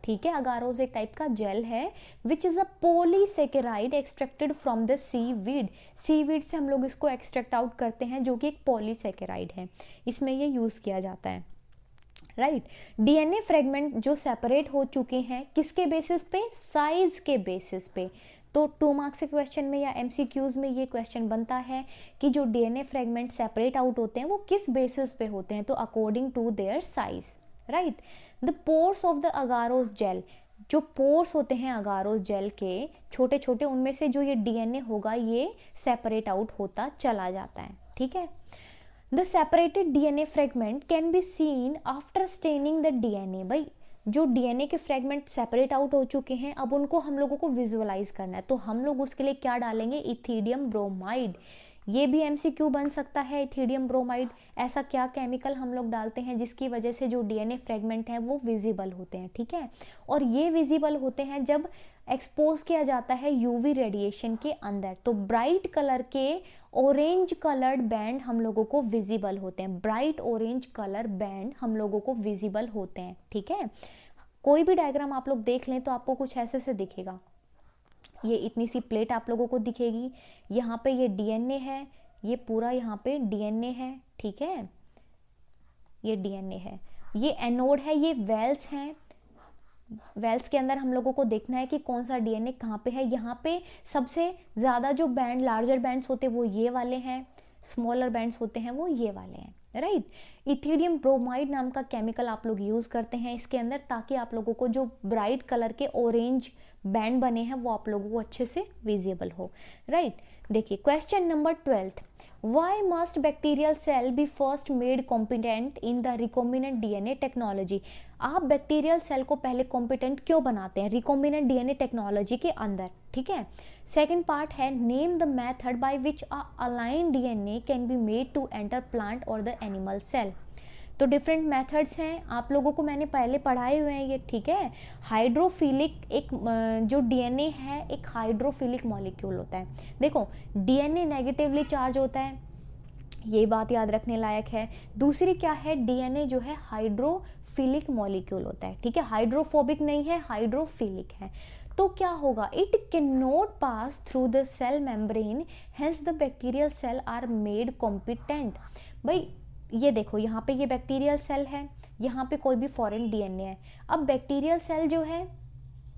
ठीक है? agarose एक टाइप का जेल है which is a polysaccharide extracted from the seaweed. seaweed से हम लोग इसको एक्सट्रैक्ट आउट करते हैं, जो कि एक पॉलीसेकेराइड है। इसमें ये यूज़ किया जाता है, राइट? डीएनए फ्रेगमेंट जो सेपरेट हो चुके हैं किसके बेसिस पे? साइज के बेसिस पे। तो 2 मार्क्स के क्वेश्चन में या एमसीक्यूज में ये क्वेश्चन बनता है कि जो डीएनए फ्रेगमेंट सेपरेट आउट होते हैं वो किस बेसिस पे होते हैं? तो according to their size, right? The pores of the agarose gel, जो पोर्स होते हैं अगारोस जेल के छोटे छोटे, उनमें से जो ये डीएनए होगा ये सेपरेट आउट होता चला जाता है, ठीक है? The separated DNA fragment can be seen after staining the DNA. भाई जो डीएनए के फ्रेगमेंट सेपरेट आउट हो चुके हैं, अब उनको हम लोगों को विजुअलाइज करना है, तो हम लोग उसके लिए क्या डालेंगे? Ethidium bromide. ये भी एमसीक्यू बन सकता है, इथिडियम ब्रोमाइड। ऐसा क्या केमिकल हम लोग डालते हैं जिसकी वजह से जो डीएनए फ्रेगमेंट हैं वो विजिबल होते हैं, ठीक है? और ये विजिबल होते हैं जब एक्सपोज किया जाता है यूवी रेडिएशन के अंदर। तो ब्राइट कलर के ऑरेंज कलर्ड बैंड हम लोगों को विजिबल होते हैं, ब्राइट ऑरेंज कलर बैंड हम लोगों को विजिबल होते हैं, ठीक है? कोई भी डायग्राम आप लोग देख लें तो आपको कुछ ऐसे से दिखेगा। ये इतनी सी प्लेट आप लोगों को दिखेगी, यहाँ पे ये डीएनए है, ये पूरा यहाँ पे डीएनए है, ठीक है? ये डीएनए है, ये एनोड है, ये वेल्स हैं। वेल्स के अंदर हम लोगों को देखना है कि कौन सा डीएनए कहाँ पे है। यहाँ पे सबसे ज़्यादा जो बैंड, लार्जर बैंड्स होते हैं वो ये वाले हैं, स्मॉलर बैंड्स होते हैं वो ये वाले हैं, राइट? इथिडियम ब्रोमाइड नाम का केमिकल आप लोग यूज़ करते हैं इसके अंदर, ताकि आप लोगों को जो ब्राइट कलर के ऑरेंज बैंड बने हैं वो आप लोगों को अच्छे से विजिबल हो, राइट? देखिए question number 12th, why must bacterial cell be first made competent in the recombinant DNA technology? आप बैक्टीरियल सेल को पहले कॉम्पिटेंट क्यों बनाते हैं रिकॉम्बिनेंट डीएनए टेक्नोलॉजी के अंदर, ठीक है? सेकेंड पार्ट है name the method by which a alien DNA can be made to enter plant और द एनिमल सेल। तो डिफरेंट मेथड्स हैं, आप लोगों को मैंने पहले पढ़ाए हुए हैं ये, ठीक है? हाइड्रोफिलिक, एक जो डीएनए है एक हाइड्रोफिलिक मॉलिक्यूल होता है। देखो डीएनए नेगेटिवली चार्ज होता है, ये बात याद रखने लायक है। दूसरी क्या है, डीएनए जो है हाइड्रोफिलिक मॉलिक्यूल होता है, ठीक है? हाइड्रोफोबिक नहीं है, हाइड्रोफिलिक है। तो क्या होगा, it can not pass through the cell membrane, hence the bacterial cell are made competent. भाई ये देखो, यहाँ पे ये बैक्टीरियल सेल है, यहाँ पे कोई भी फॉरेन डीएनए है। अब बैक्टीरियल सेल जो है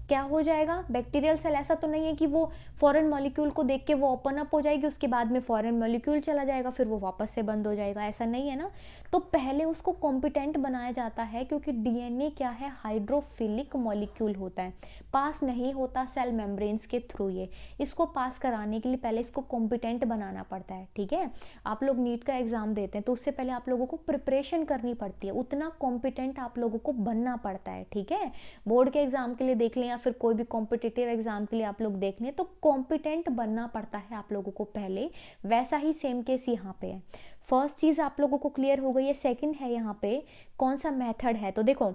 क्या हो जाएगा, बैक्टीरियल सेल ऐसा तो नहीं है कि वो फॉरेन मॉलिक्यूल को देख के वो ओपन अप हो जाएगी, उसके बाद में फॉरेन मॉलिक्यूल चला जाएगा, फिर वो वापस से बंद हो जाएगा, ऐसा नहीं है ना। तो पहले उसको कॉम्पिटेंट बनाया जाता है, क्योंकि डीएनए क्या है, हाइड्रोफिलिक मॉलिक्यूल होता है, पास नहीं होता सेल मेम्ब्रेन्स के थ्रू। ये इसको पास कराने के लिए पहले इसको कॉम्पिटेंट बनाना पड़ता है, ठीक है। आप लोग नीट का एग्जाम देते हैं तो उससे पहले आप लोगों को प्रिपरेशन करनी पड़ती है, उतना कॉम्पिटेंट आप लोगों को बनना पड़ता है, ठीक है। बोर्ड के एग्जाम के लिए देख लें या फिर कोई भी कॉम्पिटिटिव एग्जाम के लिए आप लोग देख लें, तो कॉम्पिटेंट बनना पड़ता है आप लोगों को पहले। वैसा ही सेम केस यहाँ पे है। फर्स्ट चीज आप लोगों को क्लियर हो गई है। सेकंड है यहाँ पे कौन सा मेथड है, तो देखो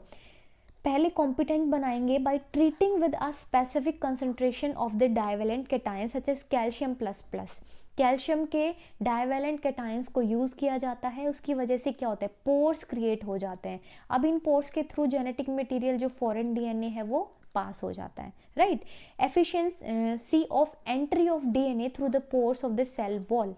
पहले कॉम्पिटेंट बनाएंगे by treating with a specific concentration of the divalent cation such as calcium plus plus. Calcium के डाइवेलेंट कैटायंस को यूज किया जाता है, उसकी वजह से क्या होता है, पोर्स क्रिएट हो जाते हैं। अब इन पोर्स के थ्रू जेनेटिक मटेरियल जो फॉरेन डीएनए है वो पास हो जाता है, right. Efficiency of entry of DNA through the pores of the cell wall,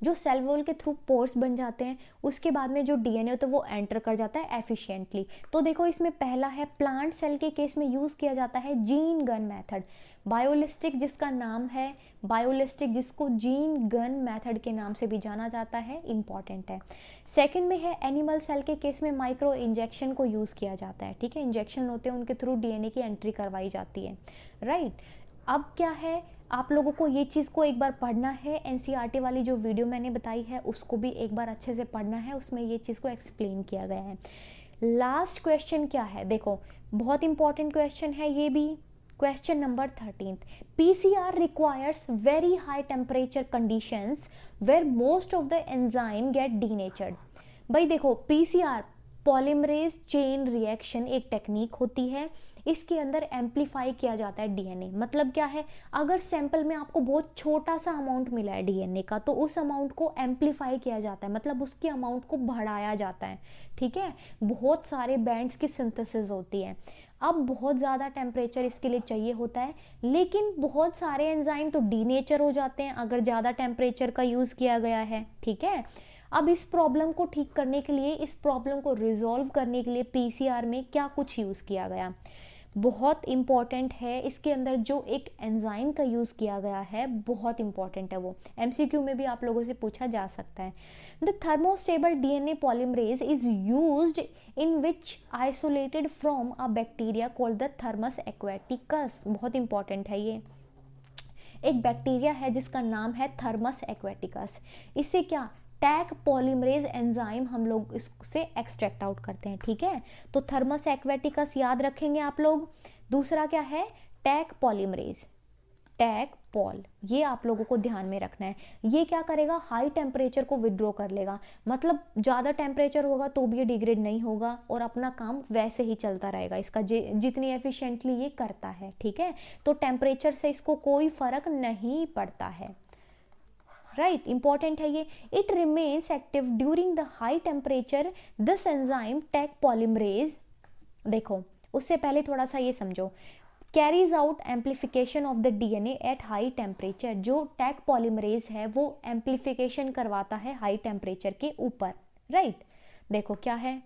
जो सेल वॉल के थ्रू पोर्स बन जाते हैं, उसके बाद में जो डीएनए होता है वो एंटर कर जाता है एफिशिएंटली। तो देखो इसमें पहला है प्लांट सेल के केस में यूज किया जाता है जीन गन मेथड, बायोलिस्टिक जिसका नाम है, बायोलिस्टिक जिसको जीन गन मेथड के नाम से भी जाना जाता है, इंपॉर्टेंट है। सेकंड में है एनिमल सेल के केस में माइक्रो इंजेक्शन को यूज किया जाता है, ठीक है। इंजेक्शन होते हैं उनके थ्रू डीएनए की एंट्री करवाई जाती है, राइट। अब क्या है, आप लोगों को ये चीज़ को एक बार पढ़ना है, एनसीईआरटी वाली जो वीडियो मैंने बताई है उसको भी एक बार अच्छे से पढ़ना है, उसमें ये चीज़ को एक्सप्लेन किया गया है। लास्ट क्वेश्चन क्या है, देखो बहुत इंपॉर्टेंट क्वेश्चन है ये भी, question number 13। PCR requires very high temperature conditions where most of the enzyme get denatured. भाई देखो पीसीआर पॉलीमरेज चेन रिएक्शन एक टेक्निक होती है, इसके अंदर एम्पलीफाई किया जाता है डीएनए। मतलब क्या है, अगर सैंपल में आपको बहुत छोटा सा अमाउंट मिला है डीएनए का, तो उस अमाउंट को एम्पलीफाई किया जाता है, मतलब उसकी अमाउंट को बढ़ाया जाता है, ठीक है। बहुत सारे बैंड्स की सिंथेसिस होती है। अब बहुत ज़्यादा टेम्परेचर इसके लिए चाहिए होता है, लेकिन बहुत सारे एंजाइम तो डीनेचर हो जाते हैं अगर ज़्यादा टेम्परेचर का यूज़ किया गया है, ठीक है। अब इस प्रॉब्लम को ठीक करने के लिए, इस प्रॉब्लम को रिजॉल्व करने के लिए पीसीआर में क्या कुछ यूज़ किया गया, बहुत इंपॉर्टेंट है। इसके अंदर जो एक एंजाइम का यूज़ किया गया है बहुत इंपॉर्टेंट है, वो एमसीक्यू में भी आप लोगों से पूछा जा सकता है। The thermostable DNA polymerase is used in which isolated from a bacteria called the Thermus aquaticus. बहुत इंपॉर्टेंट है ये, एक बैक्टीरिया है जिसका नाम है थर्मस एक्वेटिकस। इससे क्या, टैक पॉलीमरेज एंजाइम हम लोग इससे एक्सट्रैक्ट आउट करते हैं, ठीक है। तो थर्मस एक्वेटिकस याद रखेंगे आप लोग। दूसरा क्या है, टैक पॉलीमरेज, टैक पॉल, ये आप लोगों को ध्यान में रखना है। ये क्या करेगा, हाई टेम्परेचर को विड्रॉ कर लेगा, मतलब ज़्यादा टेम्परेचर होगा तो भी ये डिग्रेड नहीं होगा और अपना काम वैसे ही चलता रहेगा, इसका जितनी एफिशिएंटली ये करता है, ठीक है। तो टेम्परेचर से इसको कोई फर्क नहीं पड़ता है, राइट, इंपॉर्टेंट है ये। It remains active during the high temperature this enzyme Taq polymerase. देखो उससे पहले थोड़ा सा ये समझो, carries out amplification of the DNA at high temperature. जो टैक पॉलीमरेज है वो एम्पलीफिकेशन करवाता है हाई टेम्परेचर के ऊपर, राइट। देखो क्या है,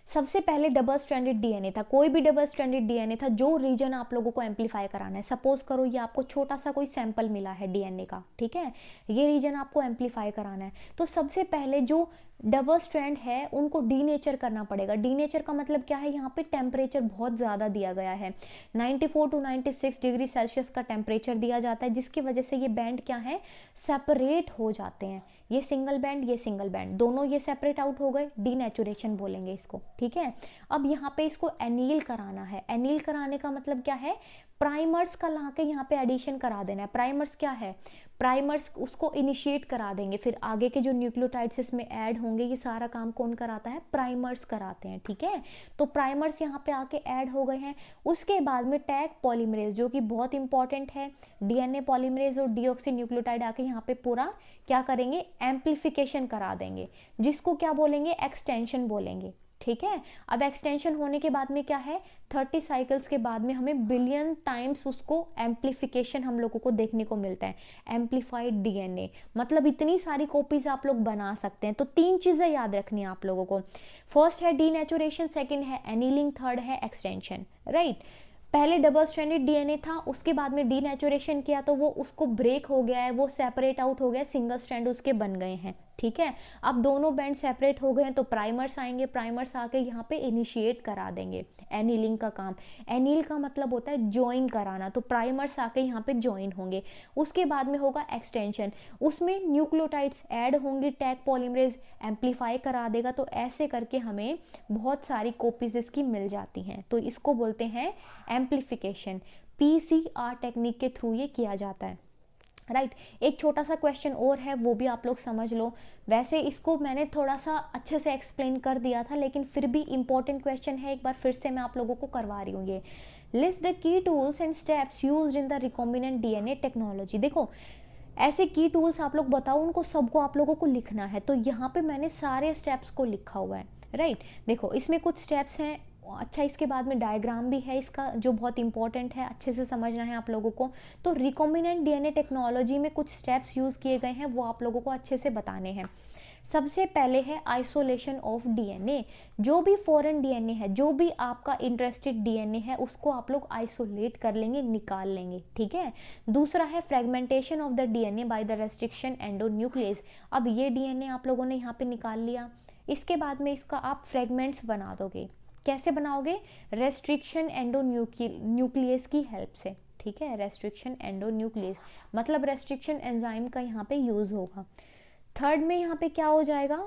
सबसे पहले डबल स्ट्रैंडेड डीएनए था, कोई भी डबल स्ट्रैंडेड डीएनए था, जो रीजन आप लोगों को एम्पलीफाई कराना है, सपोज करो ये आपको छोटा सा कोई सैंपल मिला है डीएनए का, ठीक है, ये रीजन आपको एम्पलीफाई कराना है, तो सबसे पहले जो डबल स्ट्रैंड है उनको डीनेचर करना पड़ेगा। डीनेचर का मतलब क्या है, यहाँ पे टेम्परेचर बहुत ज़्यादा दिया गया है, 94 to 96 डिग्री सेल्सियस का टेम्परेचर दिया जाता है, जिसकी वजह से ये बैंड क्या है, सेपरेट हो जाते हैं। ये सिंगल बैंड, ये सिंगल बैंड, दोनों ये सेपरेट आउट हो गए, डीनेचुरेशन बोलेंगे इसको, ठीक है। अब यहाँ पे इसको एनील कराना है। एनील कराने का मतलब क्या है, प्राइमर्स का ला के यहाँ पे एडिशन करा देना है। प्राइमर्स क्या है, प्राइमर्स उसको इनिशिएट करा देंगे, फिर आगे के जो न्यूक्लियोटाइड्स इसमें ऐड होंगे, ये सारा काम कौन कराता है, प्राइमर्स कराते हैं, ठीक है। तो प्राइमर्स यहाँ पे आके ऐड हो गए हैं। उसके बाद में टैक पॉलीमरेज, जो कि बहुत इंपॉर्टेंट है, डीएनए पॉलीमरेज और डीऑक्सी न्यूक्लियोटाइड आके यहाँ पे पूरा क्या करेंगे, एम्पलीफिकेशन करा देंगे, जिसको क्या बोलेंगे, एक्सटेंशन बोलेंगे, ठीक है। अब एक्सटेंशन होने के बाद में क्या है, 30 साइकिल्स के बाद में हमें बिलियन टाइम्स उसको एम्प्लीफिकेशन हम लोगों को देखने को मिलता है, एम्प्लीफाइड डीएनए, मतलब इतनी सारी कॉपीज आप लोग बना सकते हैं। तो 3 चीजें याद रखनी है आप लोगों को, फर्स्ट है डीनेचुरेशन, सेकंड है एनीलिंग, थर्ड है एक्सटेंशन, राइट। पहले डबल स्ट्रैंडेड डीएनए था, उसके बाद में डीनेचुरेशन किया तो वो उसको ब्रेक हो गया है, वो सेपरेट आउट हो गया, सिंगल स्ट्रैंड उसके बन गए हैं, ठीक है। अब दोनों बैंड सेपरेट हो गए हैं तो प्राइमर्स आएंगे, प्राइमर्स आके यहाँ पे इनिशिएट करा देंगे एनीलिंग का काम। एनील का मतलब होता है ज्वाइन कराना, तो प्राइमर्स आके यहाँ पे ज्वाइन होंगे। उसके बाद में होगा एक्सटेंशन, उसमें न्यूक्लियोटाइड्स ऐड होंगी, टैग पॉलीमरेज एम्पलीफाई करा देगा, तो ऐसे करके हमें बहुत सारी कॉपीज इसकी मिल जाती हैं। तो इसको बोलते हैं एम्पलीफिकेशन। पीसीआर टेक्निक के थ्रू ये किया जाता है, राइट। एक छोटा सा क्वेश्चन और है, वो भी आप लोग समझ लो। वैसे इसको मैंने थोड़ा सा अच्छे से एक्सप्लेन कर दिया था, लेकिन फिर भी इंपॉर्टेंट क्वेश्चन है, एक बार फिर से मैं आप लोगों को करवा रही हूँ ये। List the key tools and steps used in the recombinant DNA technology. देखो ऐसे की टूल्स आप लोग बताओ, उनको सबको आप लोगों को लिखना है। तो यहाँ पे मैंने सारे स्टेप्स को लिखा हुआ है, राइट। देखो इसमें कुछ स्टेप्स हैं, अच्छा इसके बाद में डायग्राम भी है इसका जो बहुत इंपॉर्टेंट है, अच्छे से समझना है आप लोगों को। तो रिकॉम्बिनेंट डीएनए टेक्नोलॉजी में कुछ स्टेप्स यूज किए गए हैं, वो आप लोगों को अच्छे से बताने हैं। सबसे पहले है आइसोलेशन ऑफ डीएनए। जो भी फॉरेन डीएनए है, जो भी आपका इंटरेस्टेड डीएनए है, उसको आप लोग आइसोलेट कर लेंगे, निकाल लेंगे, ठीक है। दूसरा है fragmentation of the DNA by the restriction endonuclease. अब ये डीएनए आप लोगों ने यहाँ पे निकाल लिया, इसके बाद में इसका आप फ्रेगमेंट्स बना दोगे। कैसे बनाओगे, रेस्ट्रिक्शन एंडोन्यूक्लियस की हेल्प से, ठीक है। रेस्ट्रिक्शन एंडोन्यूक्लियस मतलब रेस्ट्रिक्शन एंजाइम का यहाँ पे यूज होगा। थर्ड में यहाँ पे क्या हो जाएगा,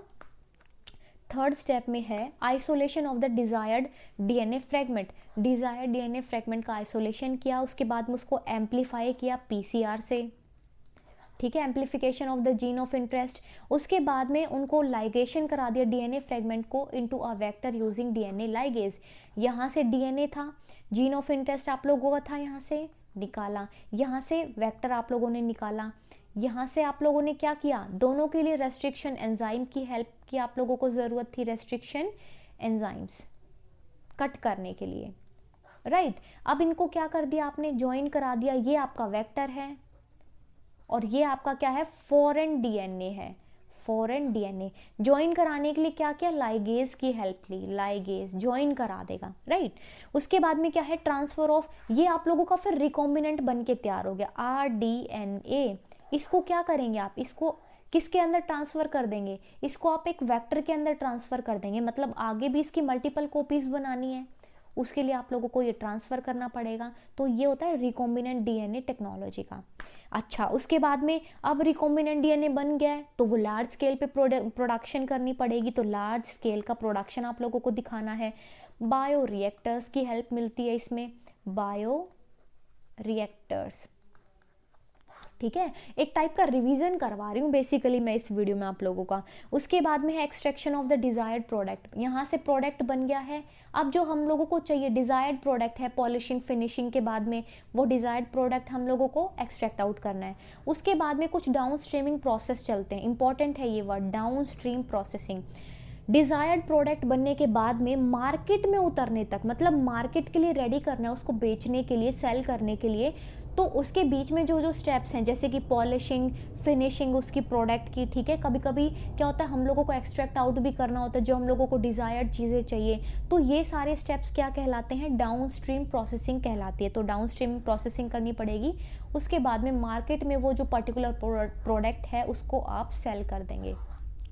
थर्ड स्टेप में है isolation of the desired DNA fragment. Desired DNA fragment का आइसोलेशन किया, उसके बाद में उसको एम्पलीफाई किया पीसीआर से, ठीक है, amplification of the gene of interest. उसके बाद में उनको लाइगेशन करा दिया डीएनए फ्रेगमेंट को into a vector using DNA ligase. यहाँ से डीएनए था, जीन ऑफ इंटरेस्ट आप लोगों का था, यहाँ से निकाला, यहाँ से वेक्टर आप लोगों ने निकाला, यहाँ से आप लोगों ने क्या किया, दोनों के लिए रेस्ट्रिक्शन एंजाइम की हेल्प की आप लोगों को ज़रूरत थी, रेस्ट्रिक्शन एंजाइम्स कट करने के लिए, राइट। अब इनको क्या कर दिया आपने, ज्वाइन करा दिया। ये आपका वेक्टर है और ये आपका क्या है, फॉरेन डीएनए है। फॉरेन डीएनए ज्वाइन कराने के लिए क्या किया, लाइगेज की हेल्प ली, लाइगेज ज्वाइन करा देगा, राइट। उसके बाद में क्या है, ट्रांसफर ऑफ, ये आप लोगों का फिर रिकॉम्बिनेंट बन के तैयार हो गया, आरडीएनए। इसको क्या करेंगे आप, इसको किसके अंदर ट्रांसफर कर देंगे, इसको आप एक वेक्टर के अंदर ट्रांसफर कर देंगे, मतलब आगे भी इसकी मल्टीपल कॉपीज बनानी है, उसके लिए आप लोगों को ये ट्रांसफर करना पड़ेगा। तो ये होता है रिकॉम्बिनेंट डीएनए टेक्नोलॉजी का। अच्छा उसके बाद में अब रिकॉम्बिनेंट डीएनए बन गया है तो वो लार्ज स्केल पे प्रोडक्शन करनी पड़ेगी। तो लार्ज स्केल का प्रोडक्शन आप लोगों को दिखाना है। बायो रिएक्टर्स की हेल्प मिलती है इसमें, बायो रिएक्टर्स, ठीक है। एक टाइप का रिवीजन करवा रही हूँ बेसिकली मैं इस वीडियो में आप लोगों का। उसके बाद में है extraction of the desired product. यहाँ से प्रोडक्ट बन गया है, अब जो हम लोगों को चाहिए डिजायर्ड प्रोडक्ट है, पॉलिशिंग फिनिशिंग के बाद में वो डिजायर्ड प्रोडक्ट हम लोगों को एक्सट्रैक्ट आउट करना है। उसके बाद में कुछ डाउन स्ट्रीमिंग प्रोसेस चलते हैं, इंपॉर्टेंट है ये word, down stream processing. Desired product बनने के बाद में मार्केट में उतरने तक, मतलब मार्केट के लिए रेडी करना है, उसको बेचने के लिए, सेल करने के लिए, तो उसके बीच में जो जो स्टेप्स हैं जैसे कि पॉलिशिंग, फिनिशिंग उसकी प्रोडक्ट की, ठीक है। कभी कभी क्या होता है हम लोगों को एक्सट्रैक्ट आउट भी करना होता है जो हम लोगों को डिजायर्ड चीज़ें चाहिए, तो ये सारे स्टेप्स क्या कहलाते हैं, डाउन स्ट्रीम प्रोसेसिंग कहलाती है। तो डाउन स्ट्रीम प्रोसेसिंग करनी पड़ेगी, उसके बाद में मार्केट में वो जो पर्टिकुलर प्रोडक्ट है उसको आप सेल कर देंगे,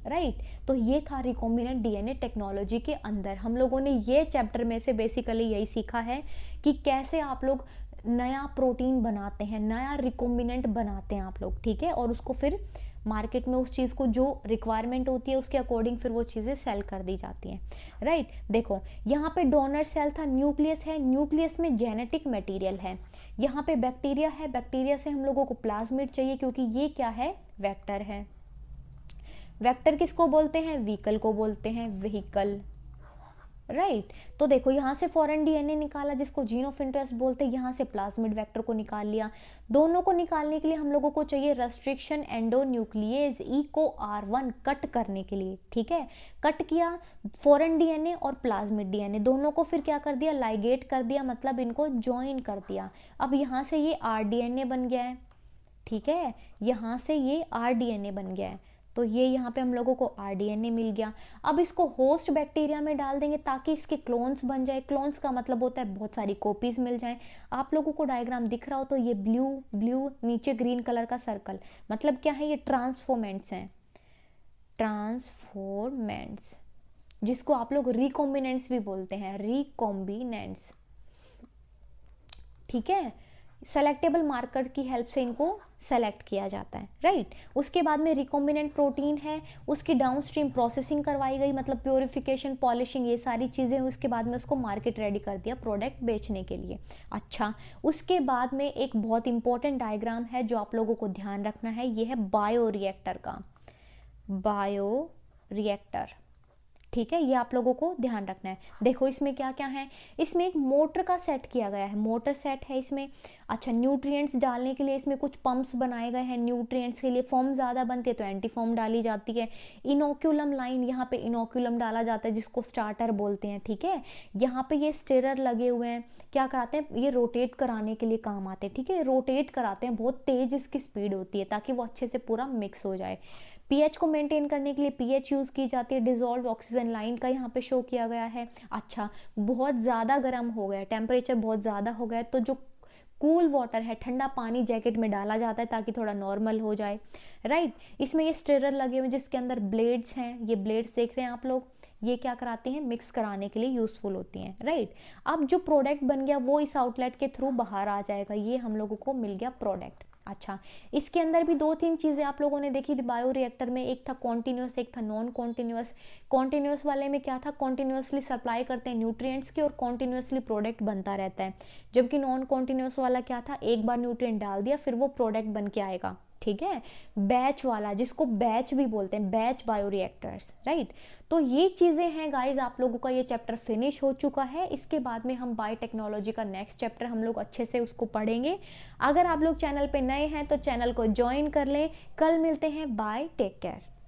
राइट। तो ये था रिकॉम्बिनेंट डीएनए टेक्नोलॉजी के अंदर हम लोगों ने ये चैप्टर में से बेसिकली यही सीखा है कि कैसे आप लोग नया प्रोटीन बनाते हैं, नया रिकॉम्बिनेंट बनाते हैं आप लोग, ठीक है। और उसको फिर मार्केट में उस चीज़ को जो रिक्वायरमेंट होती है उसके अकॉर्डिंग फिर वो चीज़ें सेल कर दी जाती हैं, राइट। देखो यहाँ पे डोनर सेल था, न्यूक्लियस है, न्यूक्लियस में जेनेटिक मटेरियल है, यहाँ पे बैक्टीरिया है, बैक्टीरिया से हम लोगों को प्लाज्मिड चाहिए क्योंकि ये क्या है, वेक्टर है। वेक्टर किसको बोलते हैं, व्हीकल को बोलते हैं, व्हीकल, राइट तो देखो यहाँ से फॉरेन डीएनए निकाला जिसको जीन ऑफ इंटरेस्ट बोलते हैं, यहाँ से प्लाज्मिड वेक्टर को निकाल लिया। दोनों को निकालने के लिए हम लोगों को चाहिए रेस्ट्रिक्शन एंडोन्यूक्लियेज इको R1 कट करने के लिए, ठीक है। कट किया फॉरेन डीएनए और प्लाज्मिड डीएनए दोनों को, फिर क्या कर दिया, लाइगेट कर दिया, मतलब इनको ज्वाइन कर दिया। अब यहाँ से ये rDNA बन गया है, ठीक है, यहाँ से ये rDNA बन गया है, तो ये यहाँ पे हम लोगों को rDNA मिल गया। अब इसको होस्ट बैक्टीरिया में डाल देंगे ताकि इसके क्लोन्स बन जाए। क्लोन्स का मतलब होता है बहुत सारी कॉपीज मिल जाए। आप लोगों को डायग्राम दिख रहा हो तो ये ब्लू ब्लू नीचे ग्रीन कलर का सर्कल, मतलब क्या है, ये ट्रांसफॉर्मेंट्स हैं, ट्रांसफॉर्मेंट्स, जिसको आप लोग रिकॉम्बिनेंट्स भी बोलते हैं, रिकॉम्बिनेंट्स, ठीक है। सेलेक्टेबल मार्कर की हेल्प से इनको सेलेक्ट किया जाता है, राइट। उसके बाद में रिकॉम्बिनेंट प्रोटीन है, उसकी डाउनस्ट्रीम प्रोसेसिंग करवाई गई, मतलब प्योरिफिकेशन, पॉलिशिंग, ये सारी चीज़ें। उसके बाद में उसको मार्केट रेडी कर दिया प्रोडक्ट बेचने के लिए। अच्छा, उसके बाद में एक बहुत इंपॉर्टेंट डायग्राम है जो आप लोगों को ध्यान रखना है, ये है बायोरिएक्टर का, बायोरिएक्टर, ठीक है, ये आप लोगों को ध्यान रखना है। देखो इसमें क्या क्या है, इसमें एक मोटर का सेट किया गया है, मोटर सेट है इसमें। अच्छा, न्यूट्रिएंट्स डालने के लिए इसमें कुछ पंप्स बनाए गए हैं न्यूट्रिएंट्स के लिए। फॉर्म ज़्यादा बनती है तो एंटीफॉर्म डाली जाती है। इनोक्यूलम लाइन, यहाँ पे इनोक्यूलम डाला जाता है जिसको स्टार्टर बोलते हैं, ठीक है। यहाँ पे ये स्टेरर लगे हुए हैं, क्या कराते हैं, ये रोटेट कराने के लिए काम आते हैं, ठीक है। रोटेट कराते हैं, बहुत तेज इसकी स्पीड होती है ताकि वो अच्छे से पूरा मिक्स हो जाए। पीएच को मेंटेन करने के लिए पीएच यूज़ की जाती है। डिजॉल्व ऑक्सीजन लाइन का यहाँ पे शो किया गया है। अच्छा, बहुत ज़्यादा गर्म हो गया, टेम्परेचर बहुत ज़्यादा हो गया, तो जो कूल वाटर है, ठंडा पानी जैकेट में डाला जाता है ताकि थोड़ा नॉर्मल हो जाए, राइट। इसमें ये स्टिरर लगे हुए जिसके अंदर ब्लेड्स हैं, ये ब्लेड्स देख रहे हैं आप लोग, ये क्या कराते हैं, मिक्स कराने के लिए यूज़फुल होती हैं, राइट। अब जो प्रोडक्ट बन गया वो इस आउटलेट के थ्रू बाहर आ जाएगा, ये हम लोगों को मिल गया प्रोडक्ट। अच्छा, इसके अंदर भी 2-3 चीज़ें आप लोगों ने देखी थी बायोरिएक्टर में, एक था कॉन्टिन्यूस, एक था नॉन कॉन्टिन्यूस। कॉन्टिन्यूस वाले में क्या था, कॉन्टिन्यूसली सप्लाई करते हैं न्यूट्रिएंट्स की और कॉन्टिन्यूसली प्रोडक्ट बनता रहता है। जबकि नॉन कॉन्टिन्यूस वाला क्या था, एक बार न्यूट्रिएंट डाल दिया फिर वो प्रोडक्ट बन के आएगा, ठीक है। बैच वाला, जिसको बैच भी बोलते हैं, बैच बायोरिएक्टर्स, राइट। तो ये चीज़ें हैं गाइज, आप लोगों का ये चैप्टर फिनिश हो चुका है। इसके बाद में हम बायोटेक्नोलॉजी का नेक्स्ट चैप्टर हम लोग अच्छे से उसको पढ़ेंगे। अगर आप लोग चैनल पे नए हैं तो चैनल को ज्वाइन कर लें। कल मिलते हैं, बाय, टेक केयर।